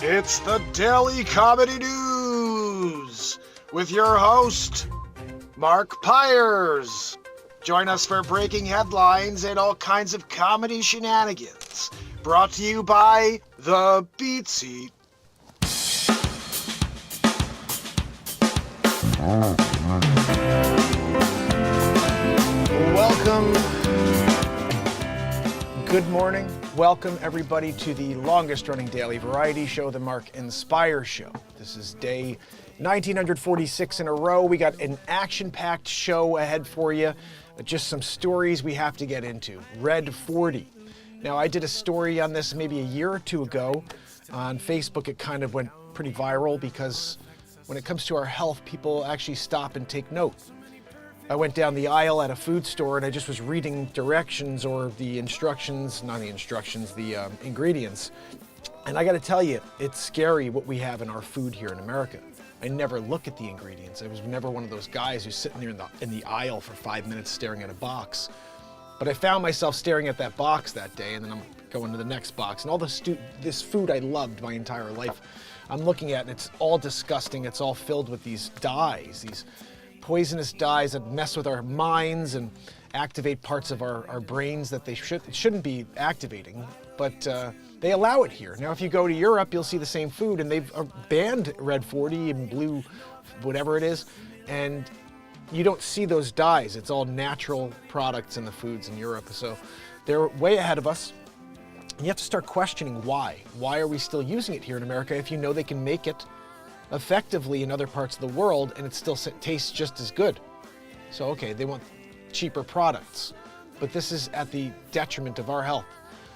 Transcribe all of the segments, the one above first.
It's the Daily Comedy News with your host, Mark Pires. Join us for breaking headlines and all kinds of comedy shenanigans. Brought to you by The Beat Seat. Welcome. Good morning. Welcome, everybody, to the longest-running daily variety show, the MarkinsPires Show. This is day 1946 in a row. We got an action-packed show ahead for you. Just some stories we have to get into. Red 40. Now, I did a story on this maybe a year or two ago. On Facebook, it kind of went pretty viral because when it comes to our health, people actually stop and take note. I went down the aisle at a food store and I just was reading directions or the instructions, not the instructions, the ingredients. And I gotta tell you, it's scary what we have in our food here in America. I never look at the ingredients. I was never one of those guys who's sitting there in the aisle for 5 minutes staring at a box. But I found myself staring at that box that day, and then I'm going to the next box. And all this food I loved my entire life, I'm looking at, and it's all disgusting. It's all filled with these dyes, these poisonous dyes that mess with our minds and activate parts of our brains that they shouldn't be activating, but they allow it here. Now, if you go to Europe, you'll see the same food, and they've banned red 40 and blue, whatever it is, and you don't see those dyes. It's all natural products in the foods in Europe, so they're way ahead of us. And you have to start questioning why. Why are we still using it here in America if you know they can make it effectively in other parts of the world and it still tastes just as good? So, okay, they want cheaper products, but this is at the detriment of our health.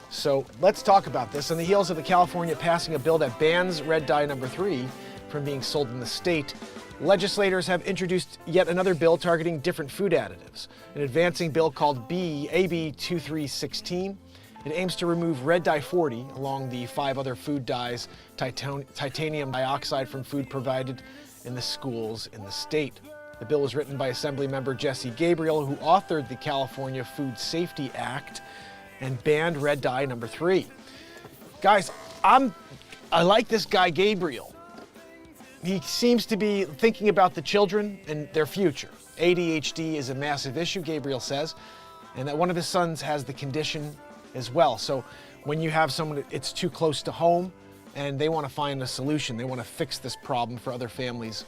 So let's talk about this. On the heels of the California passing a bill that bans red dye number 3 from being sold in the state, legislators have introduced yet another bill targeting different food additives. An advancing bill called AB 2316. It aims to remove red dye 40 along the 5 other food dyes, titanium dioxide from food provided in the schools in the state. The bill was written by Assemblymember Jesse Gabriel, who authored the California Food Safety Act and banned red dye number 3. Guys, I like this guy Gabriel. He seems to be thinking about the children and their future. ADHD is a massive issue, Gabriel says, and that one of his sons has the condition as well. So when you have someone, it's too close to home and they want to find a solution. They want to fix this problem for other families.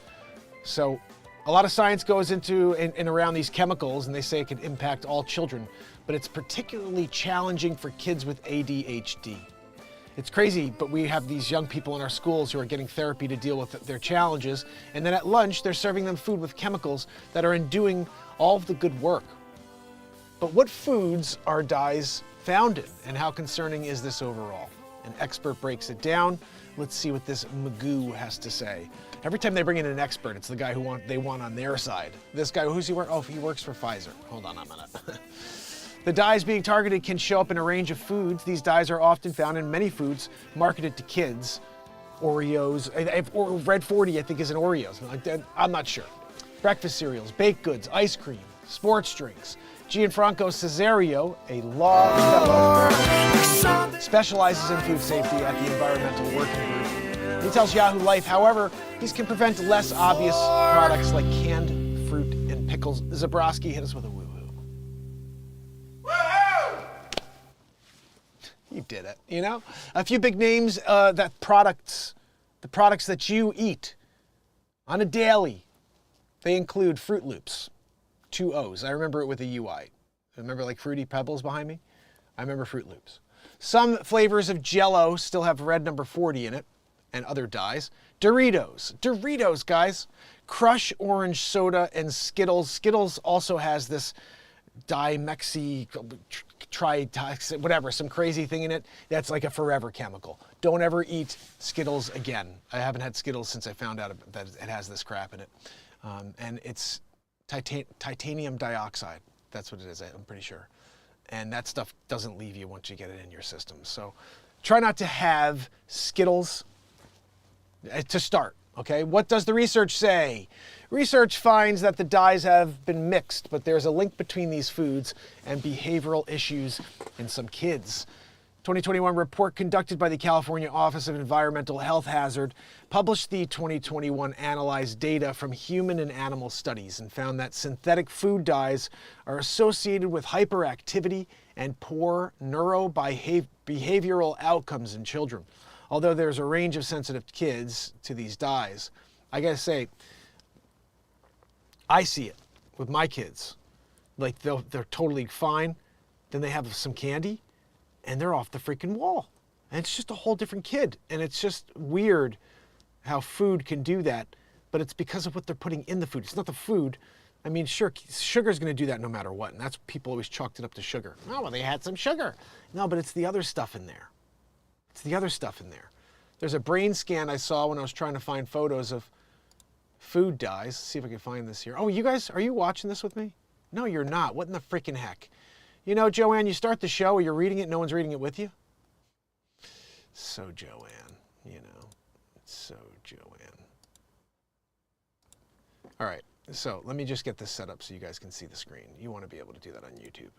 So a lot of science goes into and around these chemicals, and they say it can impact all children, but it's particularly challenging for kids with ADHD. It's crazy, but we have these young people in our schools who are getting therapy to deal with their challenges, and then at lunch they're serving them food with chemicals that are undoing all of the good work. But what foods are dyes found in, and how concerning is this overall? An expert breaks it down. Let's see what this Magoo has to say. Every time they bring in an expert, it's the guy they want on their side. This guy, who's he work? Oh, he works for Pfizer. Hold on a minute. The dyes being targeted can show up in a range of foods. These dyes are often found in many foods marketed to kids. Oreos, or red 40, I think, is an Oreos. I'm not sure. Breakfast cereals, baked goods, ice cream, sports drinks. Gianfranco Cesario, a law fellow, specializes in food safety at the Environmental Working Group. He tells Yahoo Life, however, these can prevent less obvious products like canned fruit and pickles. Zabrowski, hit us with a woo-hoo. You did it, you know? A few big names, the products that you eat on a daily, they include Fruit Loops. 2 O's. I remember it with a UI. Remember like Fruity Pebbles behind me? I remember Fruit Loops. Some flavors of Jell-O still have red number 40 in it and other dyes. Doritos. Doritos, guys. Crush orange soda and Skittles. Skittles also has this whatever, some crazy thing in it. That's like a forever chemical. Don't ever eat Skittles again. I haven't had Skittles since I found out that it has this crap in it. And it's titanium dioxide. That's what it is, I'm pretty sure. And that stuff doesn't leave you once you get it in your system. So try not to have Skittles to start, okay? What does the research say? Research finds that the dyes have been mixed, but there's a link between these foods and behavioral issues in some kids. 2021 report conducted by the California Office of Environmental Health Hazard published the 2021 analyzed data from human and animal studies and found that synthetic food dyes are associated with hyperactivity and poor neurobehavioral outcomes in children. Although there's a range of sensitive kids to these dyes, I gotta say, I see it with my kids. Like they're totally fine, then they have some candy, and they're off the freaking wall. And it's just a whole different kid. And it's just weird how food can do that, but it's because of what they're putting in the food. It's not the food. I mean, sure, sugar's gonna do that no matter what, and that's people always chalked it up to sugar. Oh, well, they had some sugar. No, but it's the other stuff in there. It's the other stuff in there. There's a brain scan I saw when I was trying to find photos of food dyes. Let's see if I can find this here. Oh, you guys, are you watching this with me? No, you're not. What in the freaking heck? You know, Joanne, you start the show, you're reading it, no one's reading it with you. So Joanne, you know, so Joanne. All right, so let me just get this set up so you guys can see the screen. You want to be able to do that on YouTube.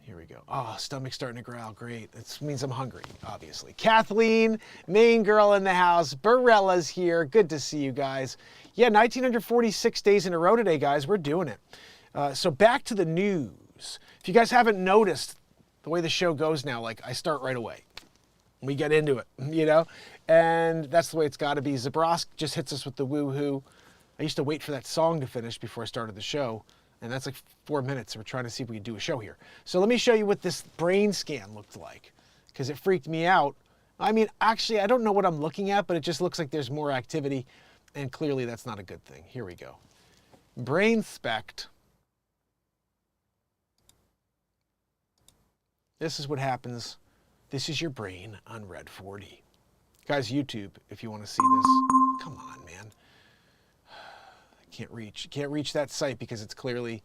Here we go. Oh, stomach's starting to growl. Great. That means I'm hungry, obviously. Kathleen, main girl in the house. Barella's here. Good to see you guys. Yeah, 1946 days in a row today, guys. We're doing it. So back to the news. If you guys haven't noticed the way the show goes now, like I start right away. We get into it, you know? And that's the way it's got to be. Zabrosk just hits us with the woo-hoo. I used to wait for that song to finish before I started the show. And that's like 4 minutes. We're trying to see if we can do a show here. So let me show you what this brain scan looked like, because it freaked me out. I mean, actually, I don't know what I'm looking at, but it just looks like there's more activity. And clearly that's not a good thing. Here we go. Brain spect. This is what happens. This is your brain on Red 40. Guys, YouTube, if you want to see this. Come on, man. Can't reach that site because it's clearly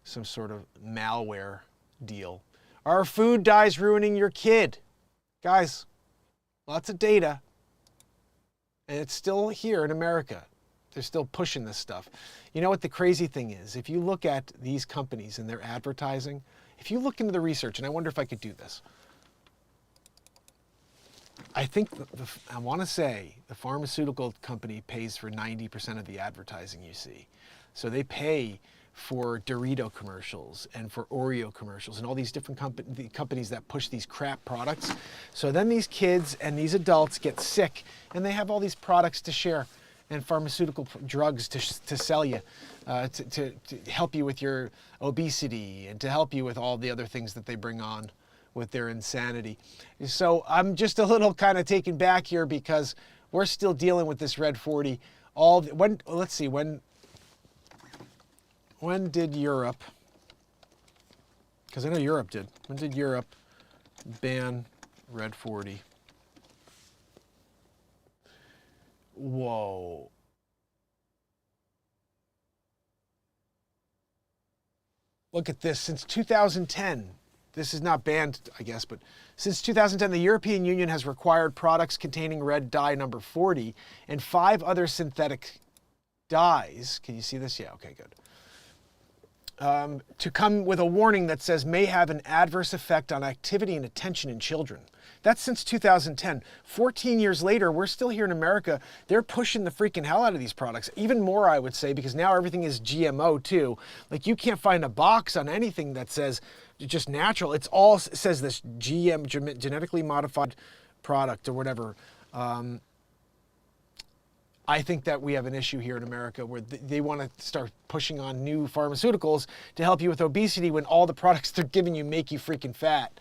some sort of malware deal. Are food dyes ruining your kid? Guys, lots of data. And it's still here in America. They're still pushing this stuff. You know what the crazy thing is? If you look at these companies and their advertising, if you look into the research, and I wonder if I could do this. I think, I want to say the pharmaceutical company pays for 90% of the advertising you see. So they pay for Dorito commercials and for Oreo commercials and all these different companies that push these crap products. So then these kids and these adults get sick and they have all these products to share and pharmaceutical drugs to sell you, to help you with your obesity and to help you with all the other things that they bring on with their insanity. So I'm just a little kind of taken back here because we're still dealing with this Red 40. Let's see, when did Europe, because I know Europe did, when did Europe ban Red 40? Whoa. Look at this, since 2010, this is not banned, I guess, but since 2010, the European Union has required products containing red dye number 40 and 5 other synthetic dyes. Can you see this? Yeah, okay, good. To come with a warning that says may have an adverse effect on activity and attention in children. That's since 2010. 14 years later, we're still here in America. They're pushing the freaking hell out of these products. Even more, I would say, because now everything is GMO too. Like you can't find a box on anything that says just natural. It's all says this genetically modified product or whatever. I think that we have an issue here in America where they want to start pushing on new pharmaceuticals to help you with obesity when all the products they're giving you make you freaking fat.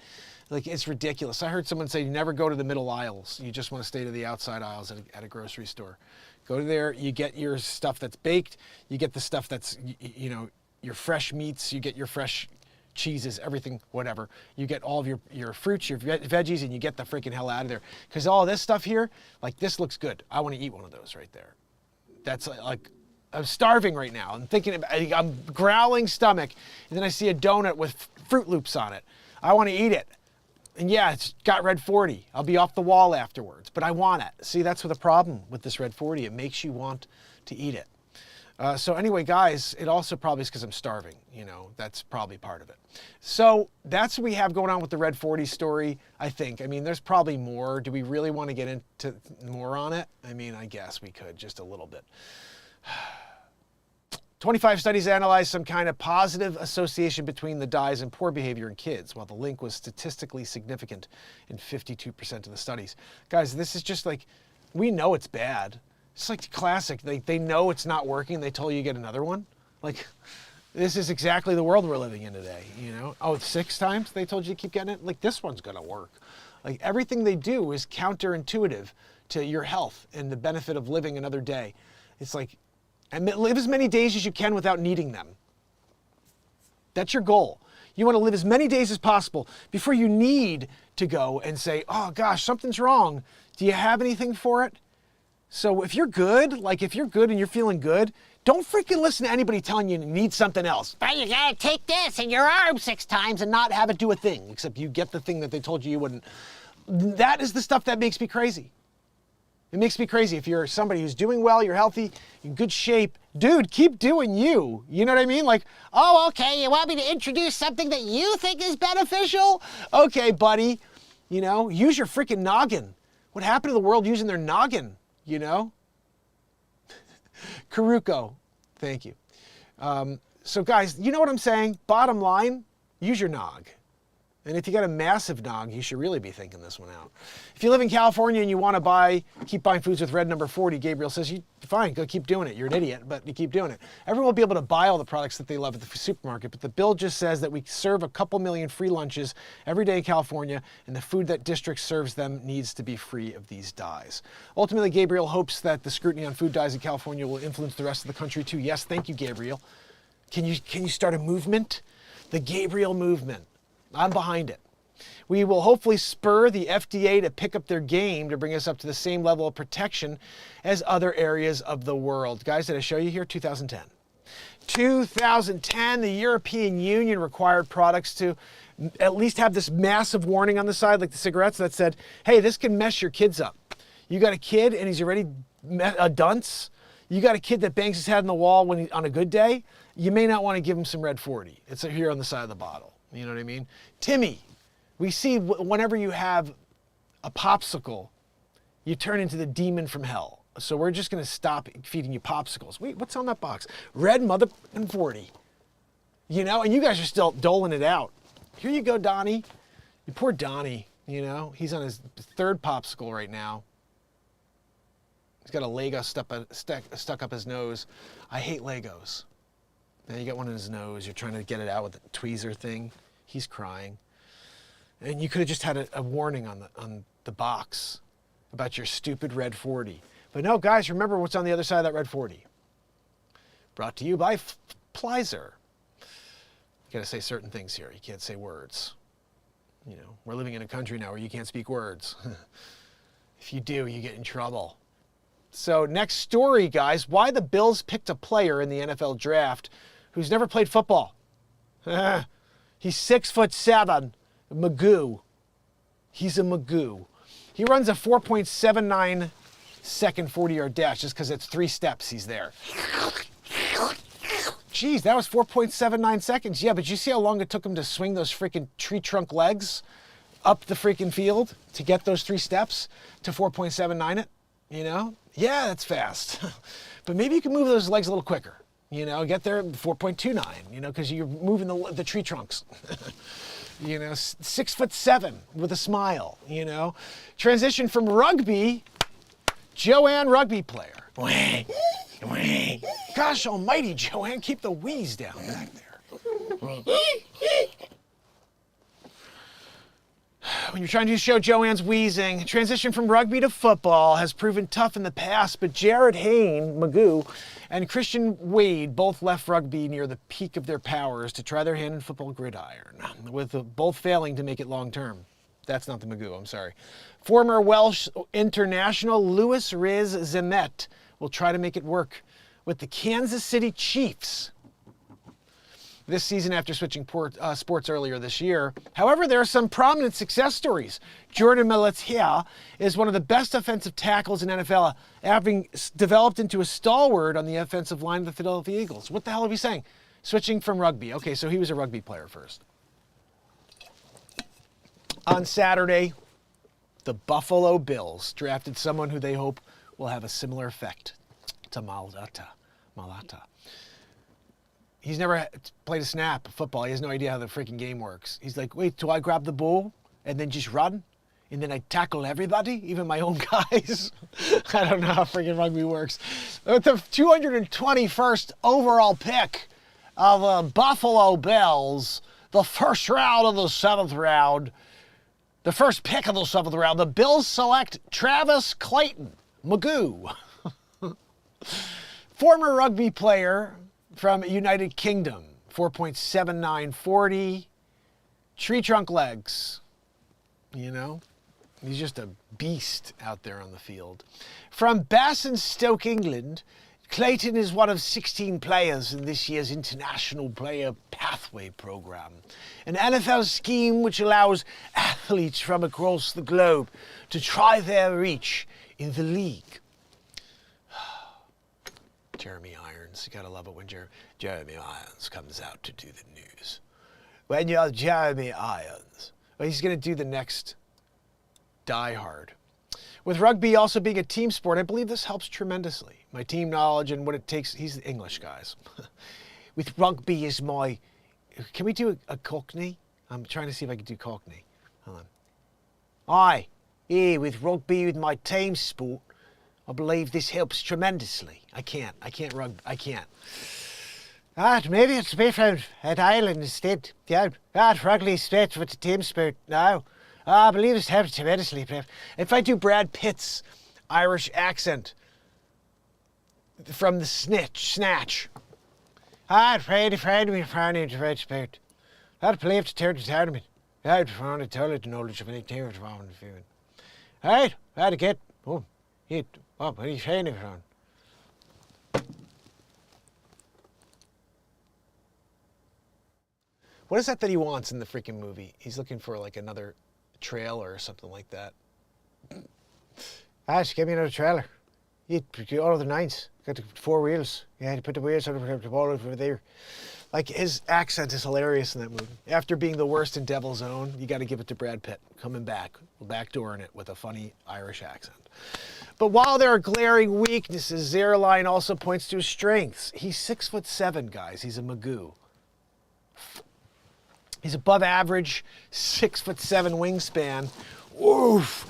Like, it's ridiculous. I heard someone say, you never go to the middle aisles. You just want to stay to the outside aisles at a grocery store. Go to there, you get your stuff that's baked, you get the stuff that's, you know, your fresh meats, you get your fresh cheeses, everything, whatever. You get all of your fruits, your veggies, and you get the freaking hell out of there. Because all this stuff here, like, this looks good. I want to eat one of those right there. That's like, I'm starving right now. I'm thinking about, I'm growling stomach, and then I see a donut with Fruit Loops on it. I want to eat it. And yeah, it's got Red 40. I'll be off the wall afterwards, but I want it. See, that's the problem with this Red 40. It makes you want to eat it. So anyway, guys, it also probably is because I'm starving. You know, that's probably part of it. So that's what we have going on with the Red 40 story, I think. I mean, there's probably more. Do we really want to get into more on it? I mean, I guess we could just a little bit. 25 studies analyzed some kind of positive association between the dyes and poor behavior in kids, while the link was statistically significant in 52% of the studies. Guys, this is just like, we know it's bad. It's like the classic. They know it's not working. They told you get another one. Like, this is exactly the world we're living in today, you know? Oh, 6 times they told you to keep getting it? Like, this one's going to work. Like, everything they do is counterintuitive to your health and the benefit of living another day. It's like, and live as many days as you can without needing them. That's your goal. You want to live as many days as possible before you need to go and say, oh gosh, something's wrong. Do you have anything for it? So if you're good, like if you're good and you're feeling good, don't freaking listen to anybody telling you need something else. But you gotta take this in your arm 6 times and not have it do a thing, except you get the thing that they told you wouldn't. That is the stuff that makes me crazy. It makes me crazy. If you're somebody who's doing well, you're healthy, in good shape, dude, keep doing you. You know what I mean? Like, oh, okay, you want me to introduce something that you think is beneficial? Okay, buddy, you know, use your freaking noggin. What happened to the world using their noggin, you know? Karuko, thank you. So guys, you know what I'm saying? Bottom line, use your nog. And if you got a massive nog, you should really be thinking this one out. If you live in California and you want to keep buying foods with red number 40, Gabriel says, fine, go keep doing it. You're an idiot, but you keep doing it. Everyone will be able to buy all the products that they love at the supermarket, but the bill just says that we serve a couple million free lunches every day in California, and the food that district serves them needs to be free of these dyes. Ultimately, Gabriel hopes that the scrutiny on food dyes in California will influence the rest of the country too. Yes, thank you, Gabriel. Can you start a movement? The Gabriel movement. I'm behind it. We will hopefully spur the FDA to pick up their game to bring us up to the same level of protection as other areas of the world. Guys, did I show you here? 2010. 2010, the European Union required products to at least have this massive warning on the side, like the cigarettes, that said, hey, this can mess your kids up. You got a kid and he's already a dunce. You got a kid that bangs his head on the wall on a good day. You may not want to give him some Red 40. It's here on the side of the bottle. You know what I mean? Timmy, we see whenever you have a popsicle, you turn into the demon from hell. So we're just going to stop feeding you popsicles. Wait, what's on that box? Red mother and 40. You know, and you guys are still doling it out. Here you go, Donnie. You poor Donnie, you know. He's on his 3rd popsicle right now. He's got a Lego stuck up his nose. I hate Legos. Now you got one in his nose. You're trying to get it out with the tweezer thing. He's crying. And you could have just had a warning on the box about your stupid Red 40. But no, guys, remember what's on the other side of that Red 40. Brought to you by Plizer. You got to say certain things here. You can't say words. You know, we're living in a country now where you can't speak words. If you do, you get in trouble. So next story, guys, why the Bills picked a player in the NFL draft who's never played football. He's 6'7", Magoo. He's a Magoo. He runs a 4.79 second 40-yard dash just because it's 3 steps he's there. Geez, that was 4.79 seconds. Yeah, but you see how long it took him to swing those freaking tree trunk legs up the freaking field to get those 3 steps to 4.79 it, you know? Yeah, that's fast. But maybe you can move those legs a little quicker, you know, get there at 4.29, you know, because you're moving the tree trunks. You know, 6'7" with a smile, you know. Transition from rugby, Joanne rugby player. Gosh almighty, Joanne, keep the wheeze down back there. When you're trying to show Joanne's wheezing, transition from rugby to football has proven tough in the past, but Jared Hayne, Magoo, and Christian Wade both left rugby near the peak of their powers to try their hand in football gridiron, with both failing to make it long term. That's not the Magoo, I'm sorry. Former Welsh international Louis Riz Zemet will try to make it work with the Kansas City Chiefs. this season after switching sports earlier this year. However, there are some prominent success stories. Jordan Mailata is one of the best offensive tackles in NFL, having developed into a stalwart on the offensive line of the Philadelphia Eagles. What the hell are we saying? Switching from rugby. Okay, so he was a rugby player first. On Saturday, the Buffalo Bills drafted someone who they hope will have a similar effect to Mailata. He's never played a snap of football. He has no idea how the freaking game works. He's like, wait, do I grab the ball and then just run? And then I tackle everybody, even my own guys? I don't know how freaking rugby works. With the 221st overall pick of the Buffalo Bills, the first round of the 7th round, the first pick of the 7th round, the Bills select Travis Clayton, Magoo. Former rugby player from United Kingdom, 4.79 40, tree trunk legs, you know? He's just a beast out there on the field. From Basingstoke, England, Clayton is one of 16 players in this year's International Player Pathway Program, an NFL scheme which allows athletes from across the globe to try their reach in the league. Jeremy Irons. You gotta love it when Jeremy Irons comes out to do the news. When you're Jeremy Irons. Well, he's gonna do the next Die Hard. With rugby also being a team sport, I believe this helps tremendously. My team knowledge and what it takes. He's English, guys. With rugby is my... Can we do a Cockney? I'm trying to see if I can do Cockney. Hold on. Aye, here with rugby with my team sport, I believe this helps tremendously. I can't maybe it's different at Ireland instead. Yeah, rugby straight with the team sport now. I believe this helps tremendously. If I do Brad Pitt's Irish accent from the Snatch. I'd me finding the red spirit. I'd play to turn the tournament. I'd found a toilet knowledge of any team from the feeling. I'd get hit. Oh, what are you saying it from? What is that he wants in the freaking movie? He's looking for like another trailer or something like that. Just give me another trailer. You all of the nines. Got the 4 wheels. Yeah, you put the wheels on the ball over there. Like, his accent is hilarious in that movie. After being the worst in Devil's Own, you got to give it to Brad Pitt. Coming back, backdooring it with a funny Irish accent. But while there are glaring weaknesses, Zerline also points to his strengths. He's 6'7", guys. He's a Magoo. He's above average, 6'7" wingspan. Oof.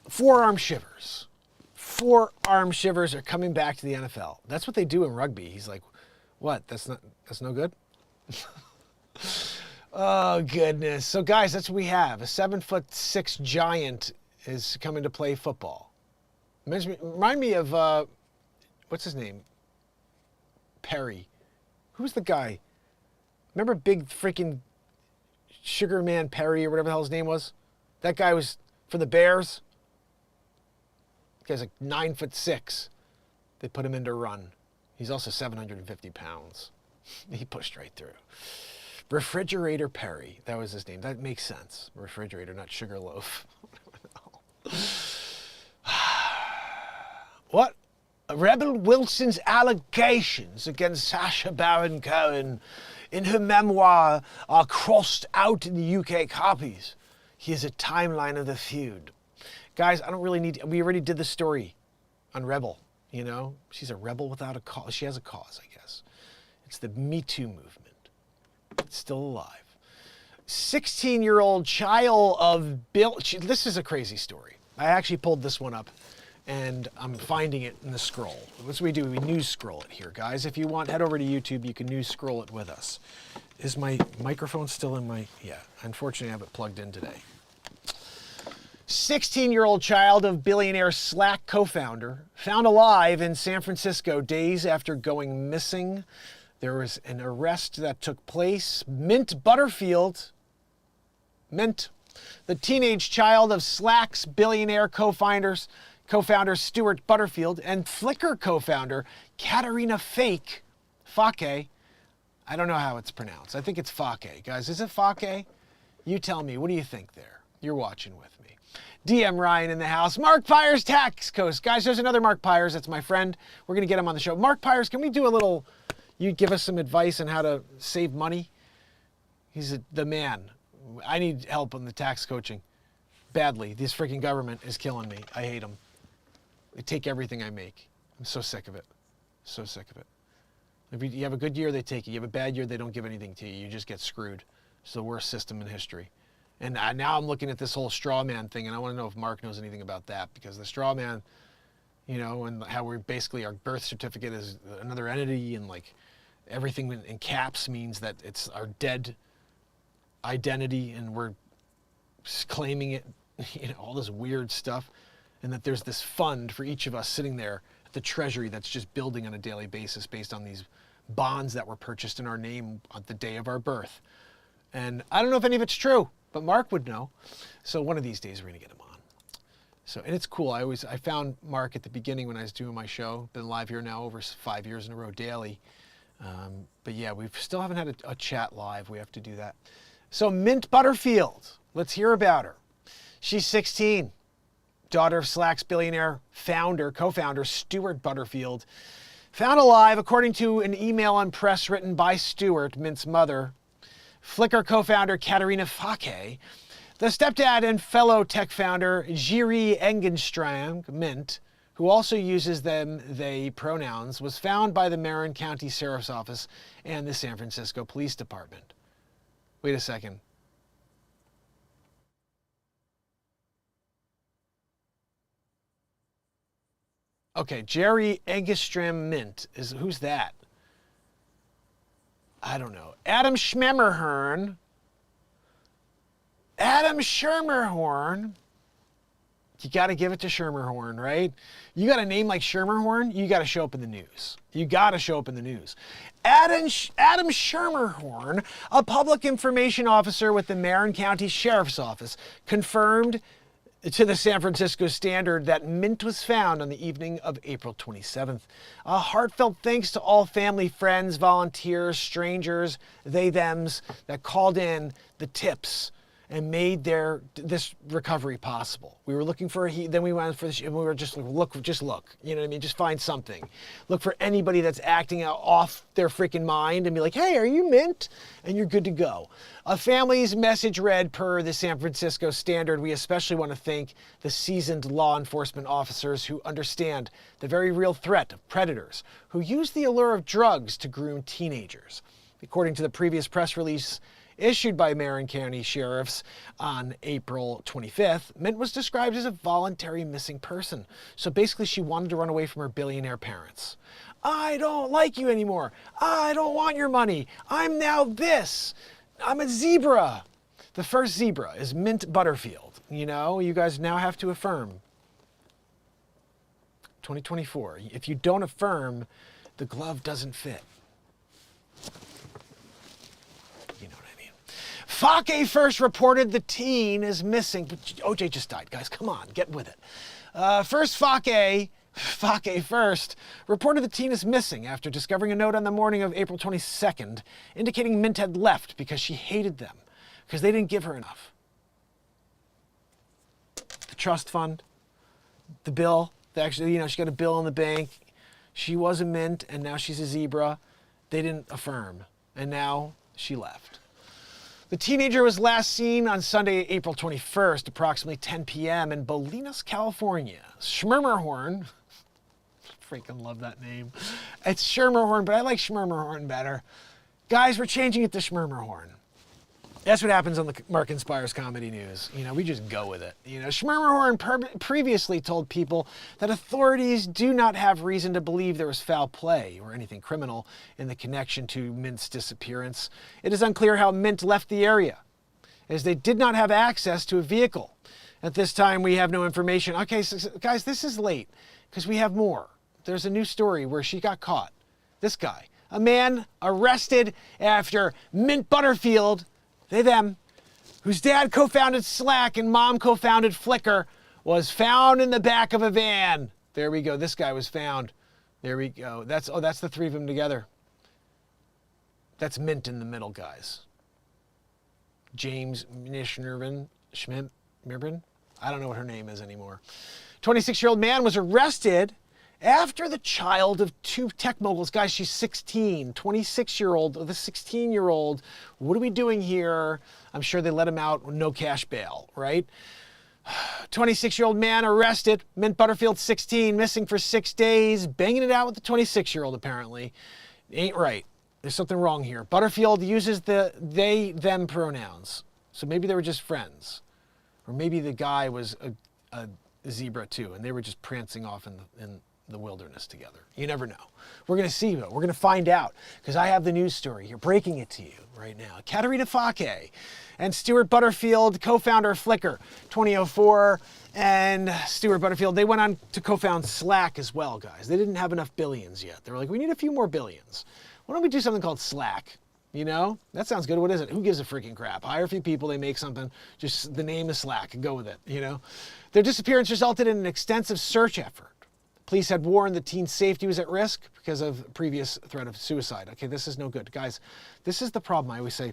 Forearm shivers. Forearm shivers are coming back to the NFL. That's what they do in rugby. He's like, what? That's no good? Oh, goodness. So, guys, that's what we have. A 7'6" giant is coming to play football. Remind me of, what's his name? Perry. Who's the guy? Remember big freaking Sugar Man Perry or whatever the hell his name was? That guy was for the Bears. The guy's like 9'6". They put him in to run. He's also 750 pounds. He pushed right through. Refrigerator Perry. That was his name. That makes sense. Refrigerator, not Sugarloaf. What? Rebel Wilson's allegations against Sacha Baron Cohen in her memoir are crossed out in the UK copies. Here's a timeline of the feud. Guys, I don't really need... We already did the story on Rebel, you know? She's a rebel without a cause. She has a cause, I guess. It's the Me Too movement. It's still alive. 16-year-old child of Bill... This is a crazy story. I actually pulled this one up, and I'm finding it in the scroll. That's what we do. We news scroll it here, guys. If you want, head over to YouTube. You can news scroll it with us. Is my microphone still in my... Yeah, unfortunately, I have it plugged in today. 16-year-old child of billionaire Slack co-founder found alive in San Francisco days after going missing. There was an arrest that took place. Mint Butterfield, the teenage child of Slack's billionaire co-founder Stuart Butterfield and Flickr co-founder Katerina Fake, I don't know how it's pronounced. I think it's Fake. Guys, is it Fake? You tell me. What do you think there? You're watching with me. DM Ryan in the house. Mark Pires Tax Coast. Guys, there's another Mark Pires. That's my friend. We're going to get him on the show. Mark Pires, can we do a little, you give us some advice on how to save money? He's the man. I need help on the tax coaching. Badly. This freaking government is killing me. I hate them. They take everything I make. I'm so sick of it. So sick of it. If you have a good year, they take it. You have a bad year, they don't give anything to you. You just get screwed. It's the worst system in history. And now I'm looking at this whole straw man thing, and I want to know if Mark knows anything about that, because the straw man, you know, and how we're basically, our birth certificate is another entity, and like everything in caps means that it's our dead identity, and we're claiming it, you know, all this weird stuff, and that there's this fund for each of us sitting there at the Treasury that's just building on a daily basis based on these bonds that were purchased in our name on the day of our birth. And I don't know if any of it's true, but Mark would know. So one of these days we're gonna get him on. So, and it's cool. I found Mark at the beginning when I was doing my show. Been live here now over 5 years in a row daily. But yeah, we still haven't had a chat live. We have to do that. So Mint Butterfield, let's hear about her. She's 16, daughter of Slack's billionaire co-founder Stuart Butterfield. Found alive, according to an email on press written by Stuart, Mint's mother, Flickr co-founder Katerina Fake, the stepdad and fellow tech founder Jiri Engenstrom, Mint, who also uses they pronouns, was found by the Marin County Sheriff's Office and the San Francisco Police Department. Wait a second. Okay, Jerry Engenstrom Mint who's that? I don't know. Adam Schmemmerhorn. You got to give it to Schermerhorn, right? You got a name like Schermerhorn, you got to show up in the news. Adam Schermerhorn, a public information officer with the Marin County Sheriff's Office, confirmed to the San Francisco Standard that Mint was found on the evening of April 27th. A heartfelt thanks to all family, friends, volunteers, strangers, they-thems that called in the tips and made this recovery possible. We were looking for then we went for this, and we were just like, look, you know what I mean? Just find something. Look for anybody that's acting out off their freaking mind and be like, hey, are you Mint? And you're good to go. A family's message read, per the San Francisco Standard, we especially want to thank the seasoned law enforcement officers who understand the very real threat of predators who use the allure of drugs to groom teenagers. According to the previous press release issued by Marin County Sheriffs on April 25th, Mint was described as a voluntary missing person. So basically she wanted to run away from her billionaire parents. I don't like you anymore. I don't want your money. I'm now this. I'm a zebra. The first zebra is Mint Butterfield. You know, you guys now have to affirm. 2024. If you don't affirm, the glove doesn't fit. Fake first reported the teen is missing, but OJ just died, guys. Come on, get with it. First, Fake first reported the teen is missing after discovering a note on the morning of April 22nd indicating Mint had left because she hated them, because they didn't give her enough. The trust fund, the bill, actually, you know, she got a bill in the bank. She was a Mint, and now she's a zebra. They didn't affirm, and now she left. The teenager was last seen on Sunday, April 21st, approximately 10 p.m. in Bolinas, California. Schmermerhorn, freaking love that name. It's Schermerhorn, but I like Schmermerhorn better. Guys, we're changing it to Schmermerhorn. That's what happens on the MarkinsPires comedy news. You know, we just go with it. You know, Schmermerhorn previously told people that authorities do not have reason to believe there was foul play or anything criminal in the connection to Mint's disappearance. It is unclear how Mint left the area, as they did not have access to a vehicle. At this time, we have no information. Okay, so, guys, this is late, because we have more. There's a new story where she got caught. This guy, a man arrested after Mint Butterfield, them, whose dad co-founded Slack and mom co-founded Flickr, was found in the back of a van. There we go. This guy was found. There we go. That's the three of them together. That's mint in the middle, guys. James Nishnervin, Schmidt, Mirben? I don't know what her name is anymore. 26-year-old man was arrested after the child of two tech moguls. Guys, she's 16, 26-year-old with a 16-year-old. What are we doing here? I'm sure they let him out with no cash bail, right? 26-year-old man arrested, Mint Butterfield 16, missing for 6 days, banging it out with the 26-year-old apparently. Ain't right. There's something wrong here. Butterfield uses the they, them pronouns. So maybe they were just friends. Or maybe the guy was a zebra too, and they were just prancing off in the wilderness together. You never know. We're going to see, though. We're going to find out, because I have the news story here, breaking it to you right now. Katerina Fake and Stuart Butterfield, co-founder of Flickr, 2004, and Stuart Butterfield, they went on to co-found Slack as well, guys. They didn't have enough billions yet. They were like, we need a few more billions. Why don't we do something called Slack? You know, that sounds good. What is it? Who gives a freaking crap? Hire a few people, they make something, just the name is Slack, and go with it, you know? Their disappearance resulted in an extensive search effort. Police had warned the teen's safety was at risk because of previous threat of suicide. Okay, this is no good. Guys, this is the problem. I always say,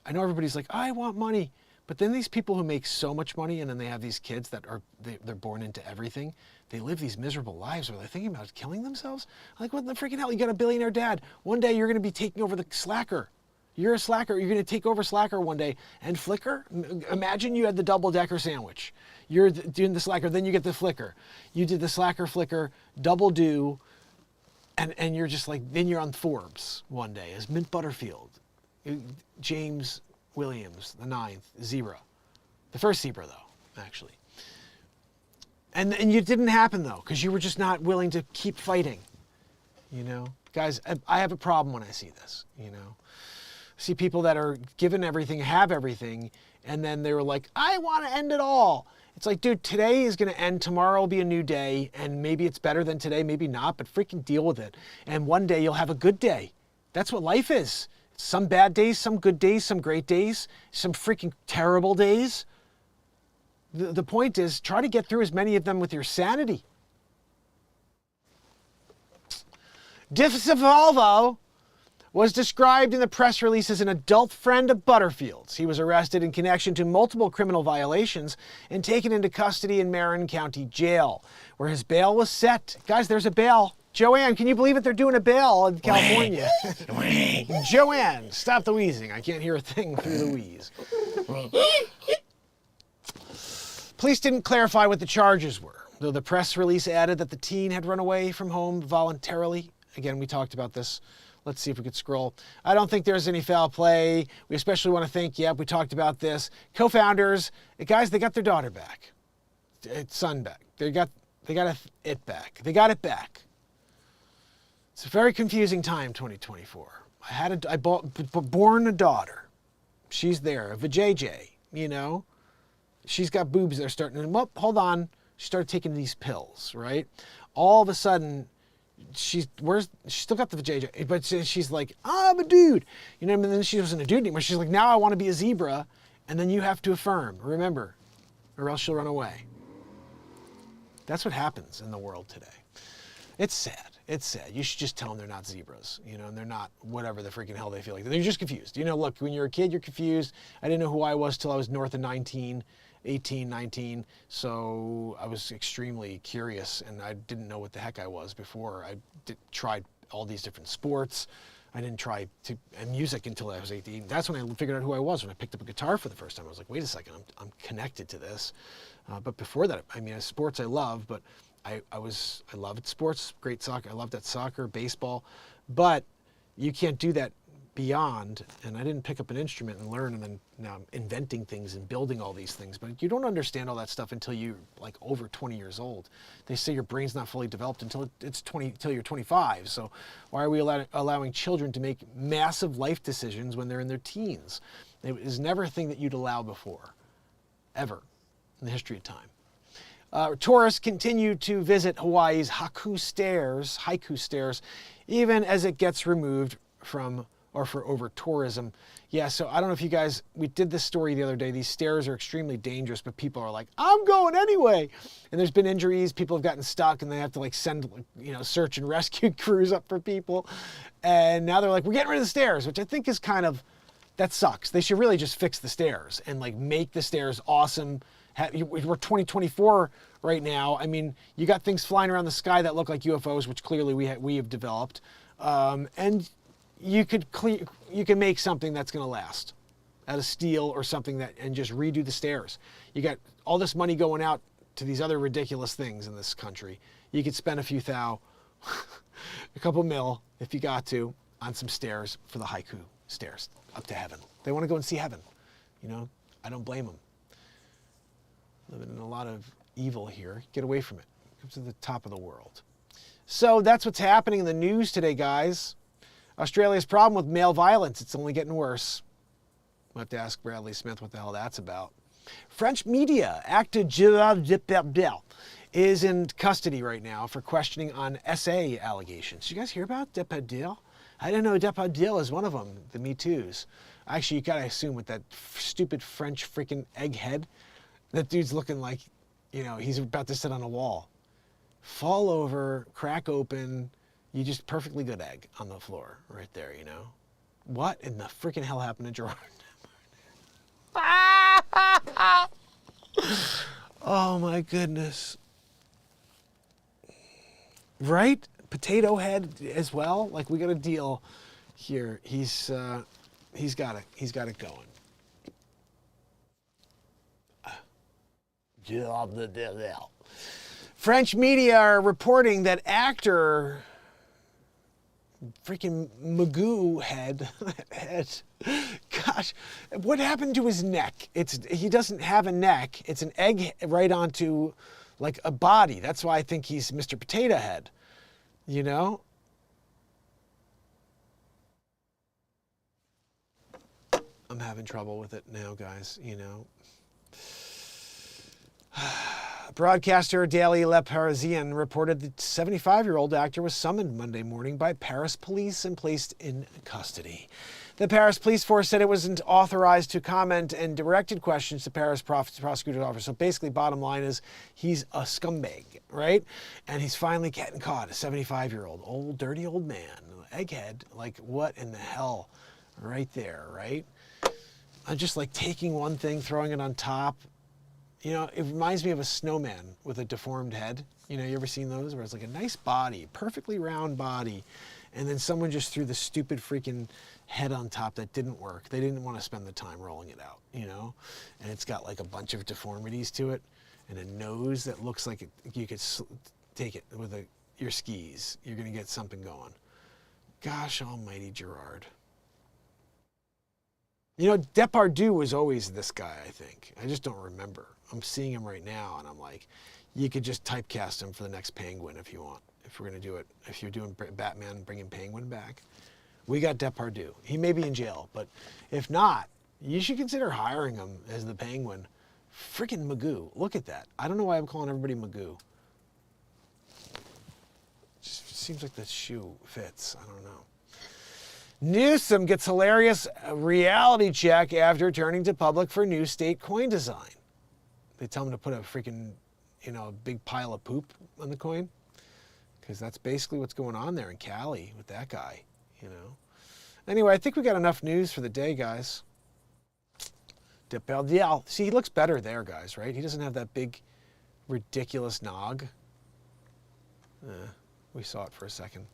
I know everybody's like, I want money. But then these people who make so much money and then they have these kids that are, they're born into everything, they live these miserable lives where they're thinking about killing themselves. Like, what the freaking hell? You got a billionaire dad. One day you're going to be taking over the Slacker. You're a Slacker. You're going to take over Slacker one day. And Flickr? Imagine you had the double-decker sandwich. You're doing the Slacker, then you get the Flickr. You did the Slacker, Flickr, double do, and you're just like, then you're on Forbes one day as Mint Butterfield. James Williams, the 9th, zebra. The first zebra, though, actually. And it didn't happen, though, because you were just not willing to keep fighting. You know? Guys, I have a problem when I see this, you know? I see people that are given everything, have everything, and then they were like, I want to end it all. It's like, dude, today is going to end. Tomorrow will be a new day, and maybe it's better than today, maybe not, but freaking deal with it. And one day you'll have a good day. That's what life is. Some bad days, some good days, some great days, some freaking terrible days. The point is, try to get through as many of them with your sanity. DeSalvo was described in the press release as an adult friend of Butterfield's. He was arrested in connection to multiple criminal violations and taken into custody in Marin County Jail, where his bail was set. Guys, there's a bail. Joanne, can you believe it? They're doing a bail in California. Joanne, stop the wheezing. I can't hear a thing through the wheeze. Police didn't clarify what the charges were, though the press release added that the teen had run away from home voluntarily. Again, we talked about this. Let's see if we could scroll. I don't think there's any foul play. We especially want to thank, we talked about this. Co-founders, guys, they got their daughter back. Son back. They got it back. They got it back. It's a very confusing time, 2024. I born a daughter. She's there, a vajayjay, you know. She's got boobs that are starting to, hold on. She started taking these pills, right? All of a sudden, she's still got the vajayjay, but she's like, I'm a dude. You know, and then she wasn't a dude anymore. She's like, now I want to be a zebra. And then you have to affirm, remember, or else she'll run away. That's what happens in the world today. It's sad. It's sad. You should just tell them they're not zebras, you know, and they're not whatever the freaking hell they feel like. They're just confused. You know, look, when you're a kid, you're confused. I didn't know who I was till I was north of 18, 19. So I was extremely curious, and I didn't know what the heck I was before. I tried all these different sports. I didn't try music until I was 18. That's when I figured out who I was, when I picked up a guitar for the first time. I was like, wait a second, I'm connected to this. But before that, I mean, sports I love, but I loved sports, great soccer. I loved that soccer, baseball, but you can't do that beyond. And I didn't pick up an instrument and learn, and then now I'm inventing things and building all these things. But you don't understand all that stuff until you're like over 20 years old. They say your brain's not fully developed until you're 25. So why are we allowing children to make massive life decisions when they're in their teens? It was never a thing that you'd allow before, ever, in the history of time. Tourists continue to visit Hawaii's haiku stairs, even as it gets removed from or for over tourism. Yeah, so I don't know if you guys, we did this story the other day. These stairs are extremely dangerous, but people are like, I'm going anyway. And there's been injuries. People have gotten stuck and they have to like send, search and rescue crews up for people. And now they're like, we're getting rid of the stairs, which I think is kind of, that sucks. They should really just fix the stairs and like make the stairs awesome. We're 2024 right now. I mean, you got things flying around the sky that look like UFOs, which clearly we have developed. And you can make something that's going to last out of steel or something and just redo the stairs. You got all this money going out to these other ridiculous things in this country. You could spend a few a couple mil if you got to, on some stairs for the haiku stairs up to heaven. They want to go and see heaven. I don't blame them. Living in a lot of evil here. Get away from it. Come to the top of the world. So that's what's happening in the news today, guys. Australia's problem with male violence. It's only getting worse. We'll have to ask Bradley Smith what the hell that's about. French media. Actor Gérard Depardieu is in custody right now for questioning on SA allegations. Did you guys hear about Depardieu? I didn't know Depardieu is one of them, the Me Too's. Actually, you gotta assume with that stupid French freaking egghead, that dude's looking like, he's about to sit on a wall. Fall over, crack open, you just perfectly good egg on the floor right there, What in the freaking hell happened to Gerard? Oh my goodness. Right? Potato head as well? Like we got a deal here. He's got it going. French media are reporting that actor freaking Magoo head, gosh, what happened to his neck? He doesn't have a neck. It's an egg right onto like a body. That's why I think he's Mr. Potato Head, I'm having trouble with it now, guys, Broadcaster Daily Le Parisien reported the 75-year-old actor was summoned Monday morning by Paris police and placed in custody. The Paris police force said it wasn't authorized to comment and directed questions to Paris prosecutor's office. So basically, bottom line is he's a scumbag, right? And he's finally getting caught, a 75-year-old, old, dirty old man, egghead. Like, what in the hell? Right there, right? I'm just like taking one thing, throwing it on top. It reminds me of a snowman with a deformed head. You ever seen those? Where it's like a nice body, perfectly round body. And then someone just threw the stupid freaking head on top that didn't work. They didn't want to spend the time rolling it out, And it's got like a bunch of deformities to it. And a nose that looks like you could take it with your skis. You're going to get something going. Gosh almighty, Gerard. Depardieu was always this guy, I think. I just don't remember. I'm seeing him right now, and I'm like, you could just typecast him for the next Penguin if you want. If we're going to do it. If you're doing Batman, bringing Penguin back. We got Depardieu. He may be in jail, but if not, you should consider hiring him as the Penguin. Freaking Magoo. Look at that. I don't know why I'm calling everybody Magoo. Just seems like the shoe fits. I don't know. Newsom gets hilarious reality check after turning to public for new state coin design. They tell him to put a freaking, big pile of poop on the coin. Because that's basically what's going on there in Cali with that guy, Anyway, I think we got enough news for the day, guys. Depardieu. See, he looks better there, guys, right? He doesn't have that big, ridiculous nog. We saw it for a second.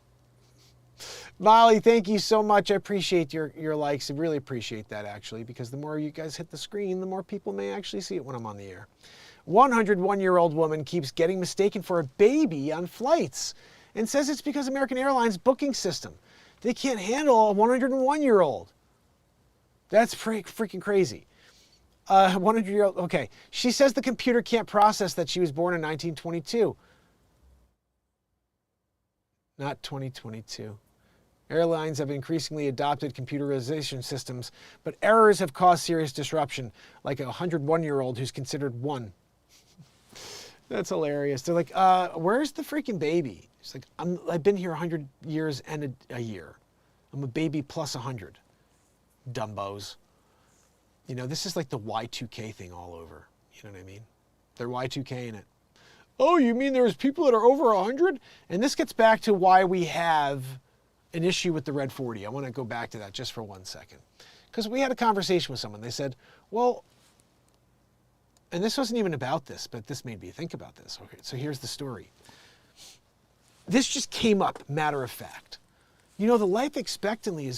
Molly, thank you so much. I appreciate your likes. I really appreciate that, actually, because the more you guys hit the screen, the more people may actually see it when I'm on the air. 101-year-old woman keeps getting mistaken for a baby on flights and says it's because American Airlines booking system. They can't handle a 101-year-old. That's freaking crazy. 100-year-old, okay. She says the computer can't process that she was born in 1922. Not 2022. Airlines have increasingly adopted computerization systems, but errors have caused serious disruption, like a 101-year-old who's considered one. That's hilarious. They're like, where's the freaking baby? She's like, I've been here 100 years and a year. I'm a baby plus 100. Dumbos. You know, this is like the Y2K thing all over. You know what I mean? They're Y2K-ing it. Oh, you mean there's people that are over 100? And this gets back to why we have an issue with the red 40. I want to go back to that just for 1 second. Because we had a conversation with someone. They said, well, and this wasn't even about this, but this made me think about this. Okay, so here's the story. This just came up, matter of fact. You know, the life expectancy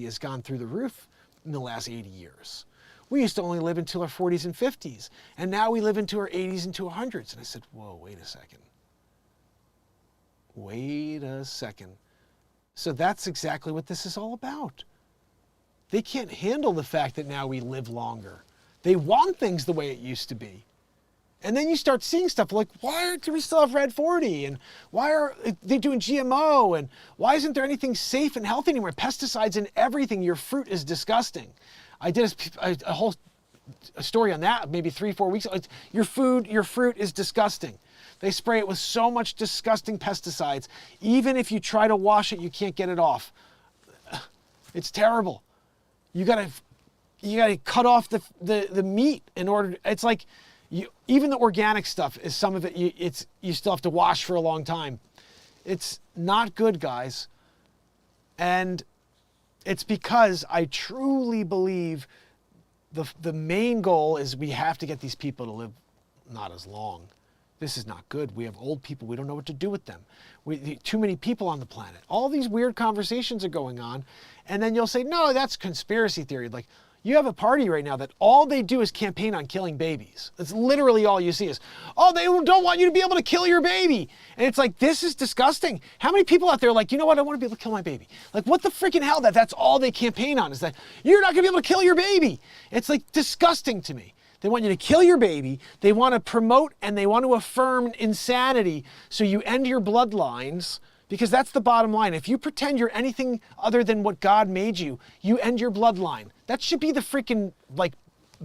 has gone through the roof in the last 80 years. We used to only live until our 40s and 50s, and now we live into our 80s and to 100s. And I said, whoa, wait a second. Wait a second. So that's exactly what this is all about. They can't handle the fact that now we live longer. They want things the way it used to be. And then you start seeing stuff like, why do we still have red 40? And why are they doing GMO? And why isn't there anything safe and healthy anymore? Pesticides in everything. Your fruit is disgusting. I did a whole story on that maybe 3-4 weeks ago. Your fruit is disgusting. They spray it with so much disgusting pesticides. Even if you try to wash it, you can't get it off. It's terrible. You gotta cut off the meat in order. It's like even the organic stuff is some of it. You still have to wash for a long time. It's not good, guys. And it's because I truly believe the main goal is we have to get these people to live not as long. This is not good. We have old people. We don't know what to do with them. Too many people on the planet. All these weird conversations are going on. And then you'll say, no, that's conspiracy theory. Like, you have a party right now that all they do is campaign on killing babies. That's literally all you see is, oh, they don't want you to be able to kill your baby. And it's like, this is disgusting. How many people out there are like, you know what, I want to be able to kill my baby. Like, what the freaking hell? That's all they campaign on is that you're not going to be able to kill your baby. It's like disgusting to me. They want you to kill your baby. They want to promote and they want to affirm insanity so you end your bloodlines, because that's the bottom line. If you pretend you're anything other than what God made you, you end your bloodline. That should be the freaking, like,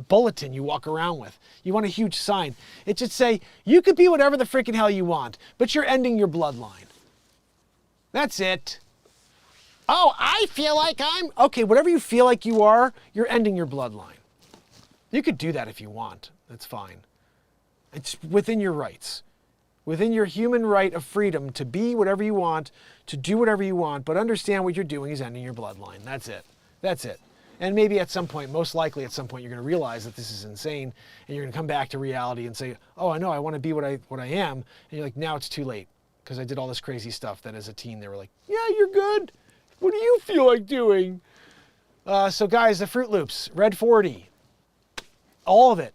bulletin you walk around with. You want a huge sign. It should say, you could be whatever the freaking hell you want, but you're ending your bloodline. That's it. Oh, I feel like okay, whatever you feel like you are, you're ending your bloodline. You could do that if you want. That's fine. It's within your rights. Within your human right of freedom to be whatever you want, to do whatever you want, but understand what you're doing is ending your bloodline. That's it. That's it. And maybe at some point, most likely at some point, you're going to realize that this is insane, and you're going to come back to reality and say, oh, I know, I want to be what I am. And you're like, now it's too late, because I did all this crazy stuff that as a teen, they were like, yeah, you're good. What do you feel like doing? So guys, the Fruit Loops, Red 40, all of it.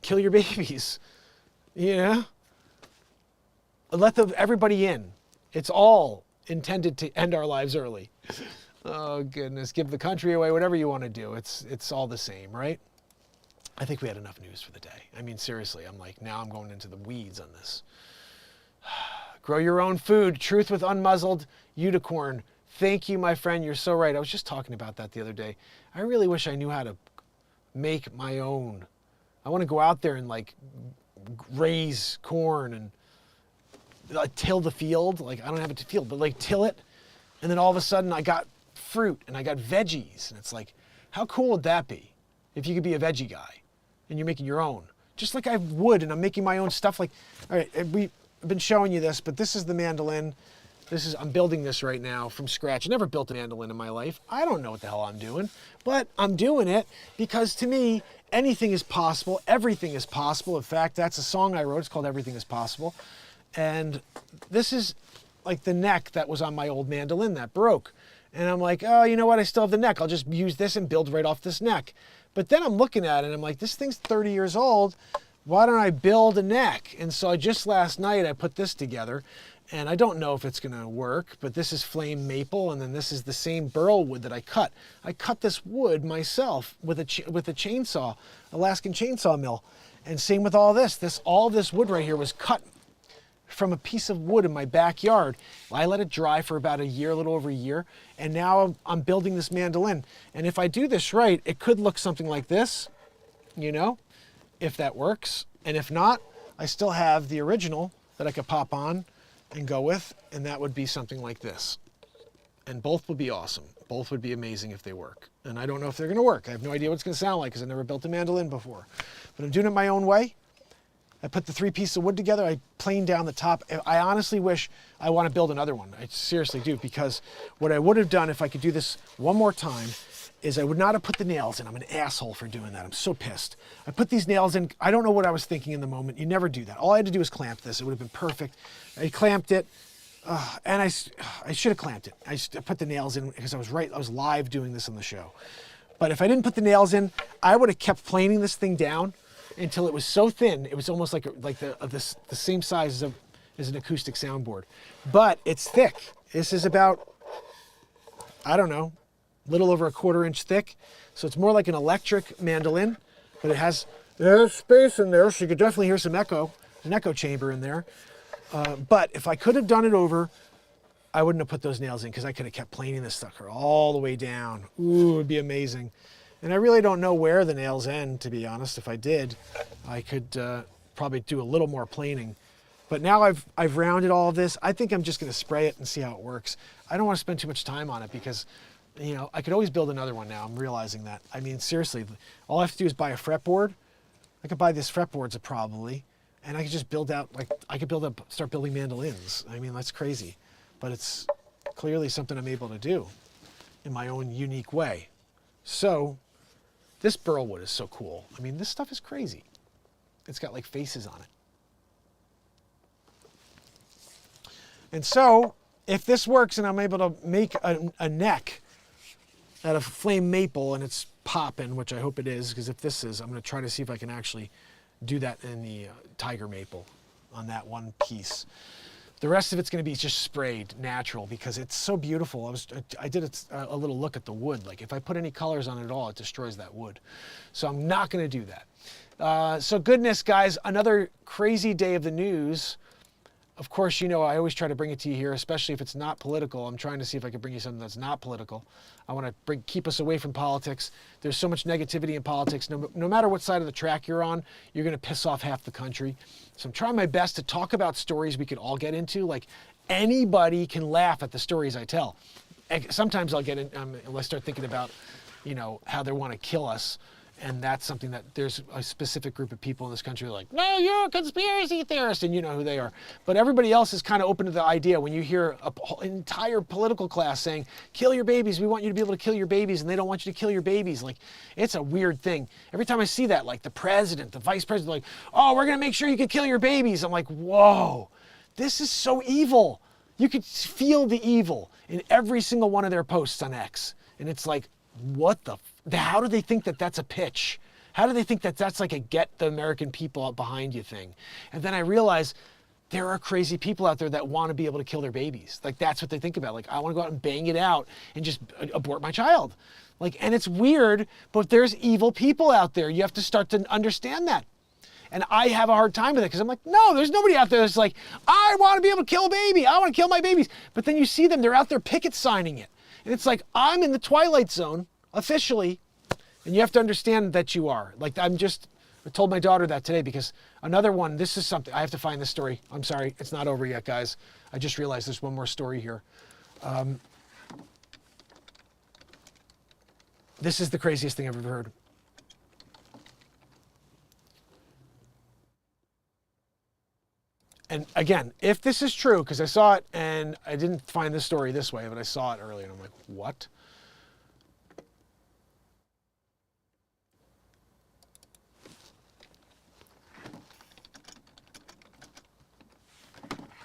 Kill your babies. Yeah. Let everybody in. It's all intended to end our lives early. Oh, goodness. Give the country away, whatever you want to do. It's all the same, right? I think we had enough news for the day. I mean, seriously, now I'm going into the weeds on this. Grow your own food. Truth with unmuzzled unicorn. Thank you, my friend. You're so right. I was just talking about that the other day. I really wish I knew how to make my own. I want to go out there and raise corn and till the field. I don't have it to field, but till it. And then all of a sudden I got fruit and I got veggies. And it's like, how cool would that be if you could be a veggie guy and you're making your own? Just like I would, and I'm making my own stuff. All right, I've been showing you this, but this is the mandolin. I'm building this right now from scratch. I never built a mandolin in my life. I don't know what the hell I'm doing, but I'm doing it because to me, anything is possible. Everything is possible. In fact, that's a song I wrote. It's called Everything is Possible. And this is like the neck that was on my old mandolin that broke. And I'm like, oh, you know what? I still have the neck. I'll just use this and build right off this neck. But then I'm looking at it and I'm like, this thing's 30 years old. Why don't I build a neck? And so just last night I put this together. And I don't know if it's going to work, but this is flame maple, and then this is the same burl wood that I cut. I cut this wood myself with a chainsaw, Alaskan chainsaw mill. And same with all this. All this wood right here was cut from a piece of wood in my backyard. I let it dry for about a year, a little over a year, and now I'm building this mandolin. And if I do this right, it could look something like this, if that works. And if not, I still have the original that I could pop on and go with, and that would be something like this. And both would be awesome. Both would be amazing if they work. And I don't know if they're gonna work. I have no idea what it's gonna sound like because I've never built a mandolin before. But I'm doing it my own way. I put the 3 pieces of wood together. I planed down the top. I honestly wish I want to build another one. I seriously do, because what I would have done if I could do this one more time is I would not have put the nails in. I'm an asshole for doing that. I'm so pissed. I put these nails in. I don't know what I was thinking in the moment. You never do that. All I had to do was clamp this. It would have been perfect. I clamped it, and I should have clamped it. I put the nails in because I was live doing this on the show. But if I didn't put the nails in, I would have kept planing this thing down until it was so thin, it was almost like the same size as an acoustic soundboard. But it's thick. This is about, I don't know, a little over a 1/4 inch thick. So it's more like an electric mandolin, but it has space in there, so you could definitely hear some echo, an echo chamber in there. But if I could have done it over, I wouldn't have put those nails in because I could have kept planing this sucker all the way down. Ooh, it would be amazing. And I really don't know where the nails end, to be honest. If I did, I could probably do a little more planing. But now I've rounded all of this. I think I'm just gonna spray it and see how it works. I don't wanna spend too much time on it because, you know, I could always build another one now. I'm realizing that. I mean, seriously, all I have to do is buy a fretboard. I could buy this fretboards probably, and I could just build out, like, I could start building mandolins. I mean, that's crazy. But it's clearly something I'm able to do in my own unique way. So, this burl wood is so cool. I mean, this stuff is crazy. It's got like faces on it. And so, if this works and I'm able to make a neck out of flame maple and it's popping, which I hope it is, because if this is, I'm gonna try to see if I can actually do that in the tiger maple on that one piece. The rest of it's going to be just sprayed natural because it's so beautiful. I did a little look at the wood. Like if I put any colors on it at all, it destroys that wood. So I'm not going to do that. So goodness, guys, another crazy day of the news. Of course, you know, I always try to bring it to you here, especially if it's not political. I'm trying to see if I can bring you something that's not political. I want to keep us away from politics. There's so much negativity in politics. No matter what side of the track you're on, you're going to piss off half the country. So I'm trying my best to talk about stories we could all get into. Like anybody can laugh at the stories I tell. Sometimes I'll get in, I start thinking about, you know, how they want to kill us. And that's something that there's a specific group of people in this country who are like, no, you're a conspiracy theorist, and you know who they are. But everybody else is kind of open to the idea. When you hear an entire political class saying, kill your babies, we want you to be able to kill your babies, and they don't want you to kill your babies. Like, it's a weird thing. Every time I see that, like the president, the vice president, like, oh, we're going to make sure you can kill your babies. I'm like, whoa, this is so evil. You could feel the evil in every single one of their posts on X. And it's like, what the how do they think that that's a pitch? How do they think that that's like a get the American people out behind you thing? And then I realize there are crazy people out there that want to be able to kill their babies. Like that's what they think about. Like I want to go out and bang it out and just abort my child. Like, and it's weird, but there's evil people out there. You have to start to understand that. And I have a hard time with it because I'm like, no, there's nobody out there that's like, I want to be able to kill a baby. I want to kill my babies. But then you see them, they're out there picket signing it. And it's like, I'm in the twilight zone. Officially, and you have to understand that you are. Like I told my daughter that today because another one, this is something, I have to find this story. I'm sorry, it's not over yet, guys. I just realized there's one more story here. This is the craziest thing I've ever heard. And again, if this is true, because I saw it and I didn't find this story this way, but I saw it earlier and I'm like, what?